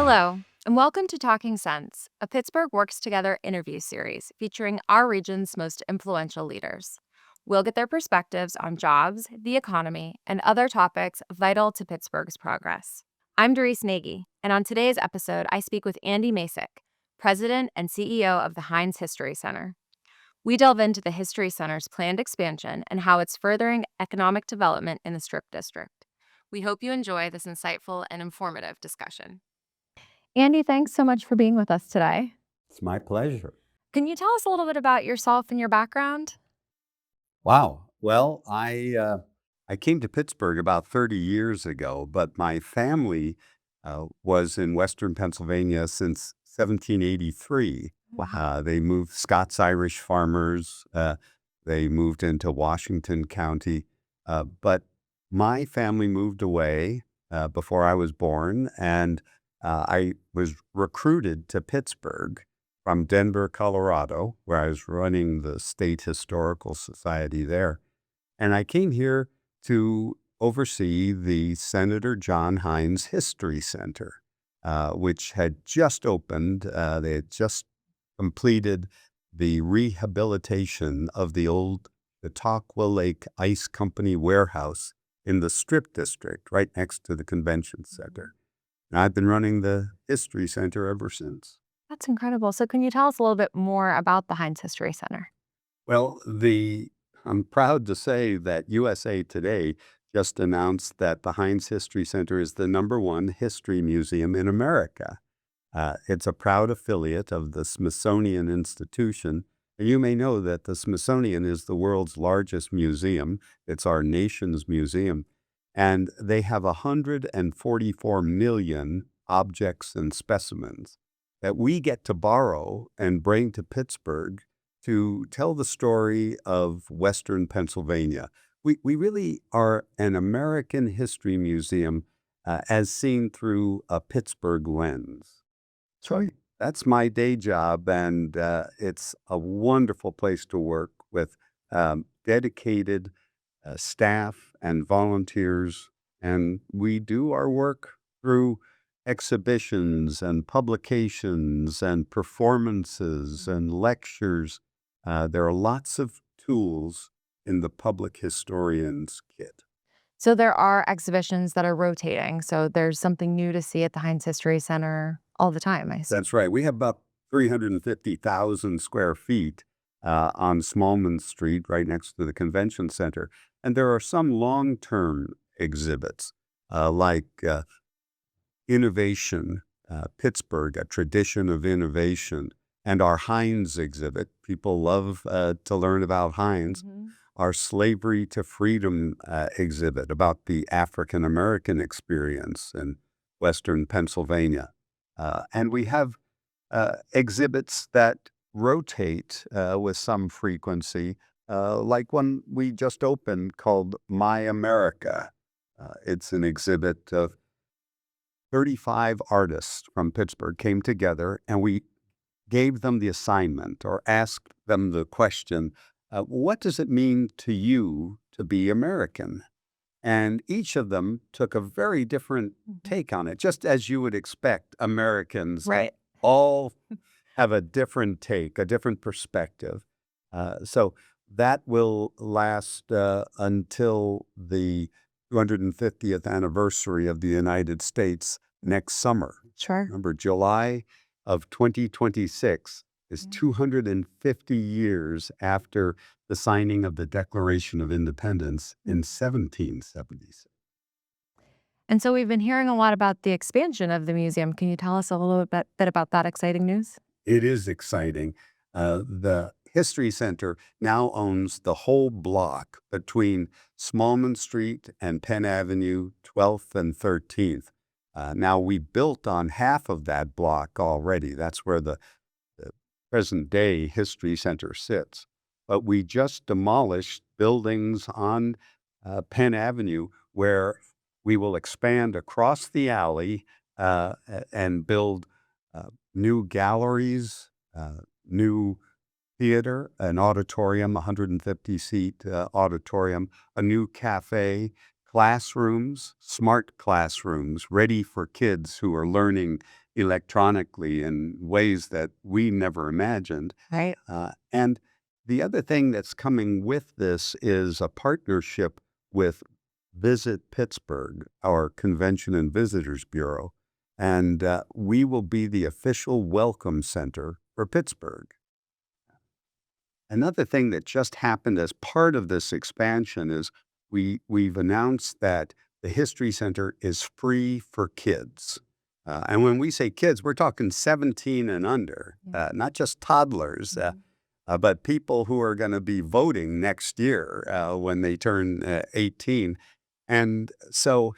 Hello, and welcome to Talking Sense, a Pittsburgh Works Together interview series featuring our region's most influential leaders. We'll get their perspectives on jobs, the economy, and other topics vital to Pittsburgh's progress. I'm Doris Nagy, and on today's episode, I speak with Andy Masich, President and CEO of the Heinz History Center. We delve into the History Center's planned expansion and how it's furthering economic development in the Strip District. We hope you enjoy this insightful and informative discussion. Andy, thanks so much for being with us today. It's my pleasure. Can you tell us a little bit about yourself and your background? Wow. Well, I came to Pittsburgh about 30 years ago, but my family was in Western Pennsylvania since 1783. Wow. They moved, Scots-Irish farmers. They moved into Washington County. But my family moved away before I was born, and I was recruited to Pittsburgh from Denver, Colorado, where I was running the State Historical Society there. And I came here to oversee the Senator John Heinz History Center, which had just opened. They had just completed the rehabilitation of the old Chautauqua Lake Ice Company warehouse in the Strip District, right next to the Convention Center. And I've been running the History Center ever since. That's incredible. So, can you tell us a little bit more about the Heinz History Center? Well, I'm proud to say that USA Today just announced that the Heinz History Center is the #1 history museum in America. It's a proud affiliate of the Smithsonian Institution. And you may know that the Smithsonian is the world's largest museum. It's our nation's museum. And they have 144 million objects and specimens that we get to borrow and bring to Pittsburgh to tell the story of Western Pennsylvania. We really are an American history museum as seen through a Pittsburgh lens. So that's my day job, and it's a wonderful place to work with dedicated staff and volunteers. And we do our work through exhibitions and publications and performances and lectures. There are lots of tools in the public historian's kit. So, there are exhibitions that are rotating. So, there's something new to see at the Heinz History Center all the time, I see. That's right. We have about 350,000 square feet on Smallman Street, right next to the Convention Center. And there are some long-term exhibits like Innovation, Pittsburgh, a tradition of innovation, and our Heinz exhibit. People love to learn about Heinz. Our Slavery to Freedom exhibit about the African-American experience in Western Pennsylvania. And we have exhibits that rotate with some frequency, like one we just opened called My America. It's an exhibit of 35 artists from Pittsburgh came together, and we gave them the assignment or asked them the question, what does it mean to you to be American? And each of them took a very different take on it, just as you would expect. Americans Right. all have a different take, a different perspective. So that will last until the 250th anniversary of the United States next summer. Sure. Remember, July of 2026 is 250 years after the signing of the Declaration of Independence in 1776. And so, we've been hearing a lot about the expansion of the museum. Can you tell us a little bit about that exciting news? It is exciting. The History Center now owns the whole block between Smallman Street and Penn Avenue, 12th and 13th. Now, we built on half of that block already. That's where the present-day History Center sits. But we just demolished buildings on Penn Avenue where we will expand across the alley and build new galleries, new theater, an auditorium, 150-seat auditorium, a new cafe, classrooms, smart classrooms ready for kids who are learning electronically in ways that we never imagined. Right. And the other thing that's coming with this is a partnership with Visit Pittsburgh, our Convention and Visitors Bureau. And we will be the official welcome center for Pittsburgh. Another thing that just happened as part of this expansion is we've announced that the History Center is free for kids. And when we say kids, we're talking 17 and under, Yeah. not just toddlers, but people who are going to be voting next year when they turn 18. And so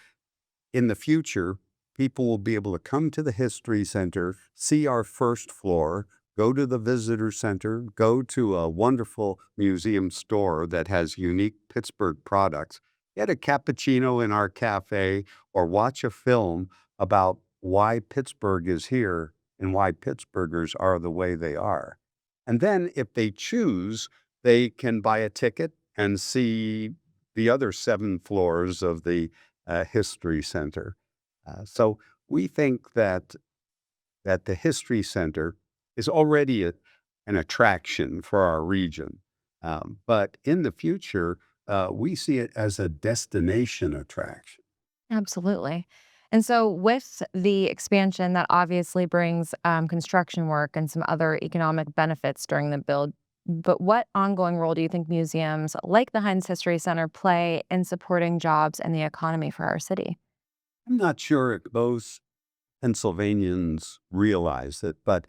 in the future, people will be able to come to the History Center, see our first floor, go to the visitor center, go to a wonderful museum store that has unique Pittsburgh products, get a cappuccino in our cafe, or watch a film about why Pittsburgh is here and why Pittsburghers are the way they are. And then if they choose, they can buy a ticket and see the other 7 floors of the History Center. So we think that the History Center is already an attraction for our region. But in the future, we see it as a destination attraction. Absolutely. And so, with the expansion, that obviously brings construction work and some other economic benefits during the build. But what ongoing role do you think museums like the Heinz History Center play in supporting jobs and the economy for our city? I'm not sure if most Pennsylvanians realize it, but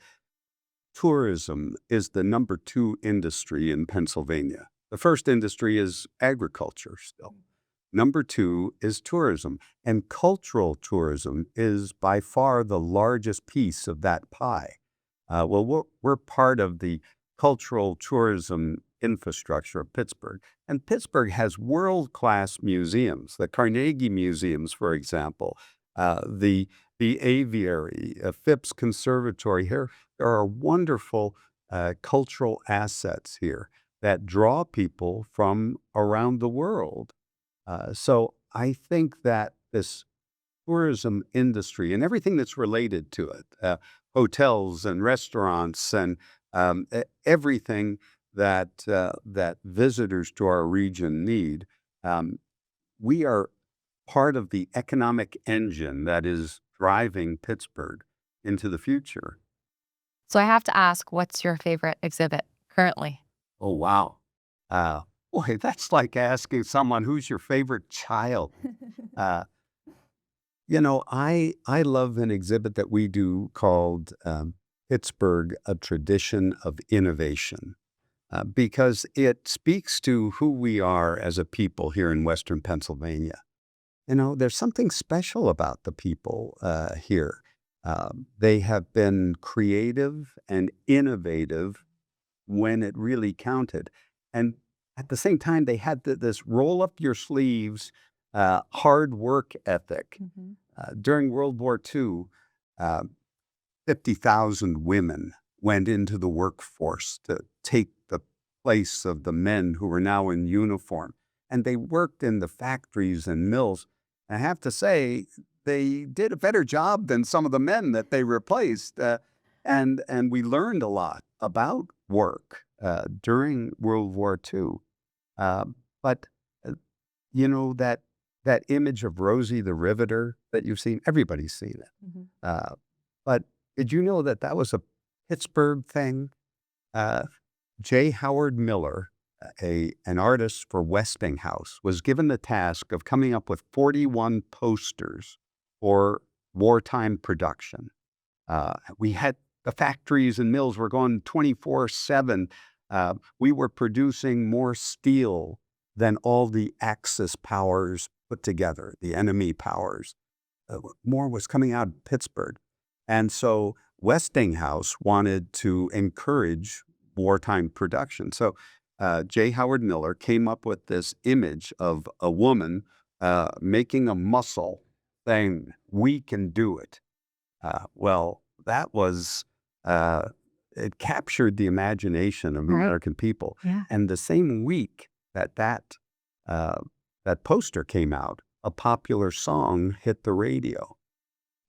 tourism is the number 2 industry in Pennsylvania. The first industry is agriculture still. Number 2 is tourism, and cultural tourism is by far the largest piece of that pie. We're part of the cultural tourism infrastructure of Pittsburgh, and Pittsburgh has world-class museums, the Carnegie Museums, for example, the Aviary, Phipps Conservatory. Here, there are wonderful cultural assets here that draw people from around the world. So I think that this tourism industry and everything that's related to it, hotels and restaurants and everything that visitors to our region need, we are part of the economic engine that is driving Pittsburgh into the future. So, I have to ask, what's your favorite exhibit currently? Oh, wow. Boy, that's like asking someone, who's your favorite child? Uh, I love an exhibit that we do called Pittsburgh, A Tradition of Innovation, because it speaks to who we are as a people here in Western Pennsylvania. There's something special about the people here. They have been creative and innovative when it really counted. And at the same time, they had this roll up your sleeves, hard work ethic. Mhm. During World War II, uh, 50,000 women went into the workforce to take the place of the men who were now in uniform. And they worked in the factories and mills. I have to say, they did a better job than some of the men that they replaced. And we learned a lot about work during World War II. Uh, but uh, that image of Rosie the Riveter that you've seen, everybody's seen it. Mhm. But did you know that that was a Pittsburgh thing? Uh, J. Howard Miller, an artist for Westinghouse, was given the task of coming up with 41 posters for wartime production. We had the factories and mills were going 24/7. We were producing more steel than all the Axis powers put together, the enemy powers. More was coming out of Pittsburgh. And so Westinghouse wanted to encourage wartime production. So J. Howard Miller came up with this image of a woman making a muscle saying, "We can do it." That was, it captured the imagination of the Right. American people. Yeah. And the same week that poster came out, a popular song hit the radio.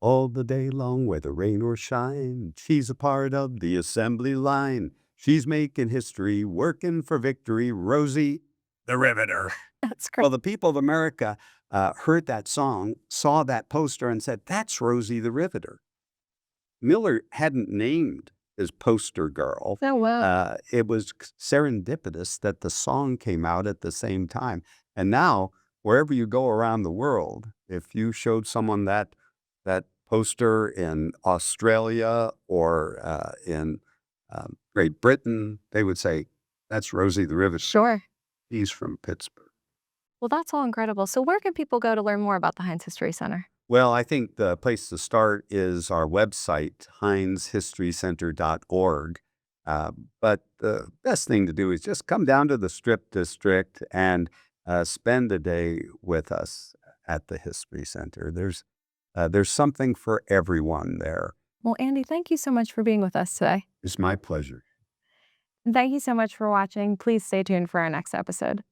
All the day long, whether rain or shine, she's a part of the assembly line. She's making history, working for victory, Rosie the Riveter. That's great. Well, the people of America heard that song, saw that poster, and said, "That's Rosie the Riveter." Miller hadn't named his poster girl. Oh, wow. It was serendipitous that the song came out at the same time. And now, wherever you go around the world, if you showed someone that poster in Australia or in Great Britain, they would say, "That's Rosie the Riveter. Sure. He's from Pittsburgh." Well, that's all incredible. So where can people go to learn more about the Heinz History Center? Well, I think the place to start is our website, heinzhistorycenter.org. But the best thing to do is just come down to the Strip District and spend a day with us at the History Center. There's something for everyone there. Well, Andy, thank you so much for being with us today. It's my pleasure. And thank you so much for watching. Please stay tuned for our next episode.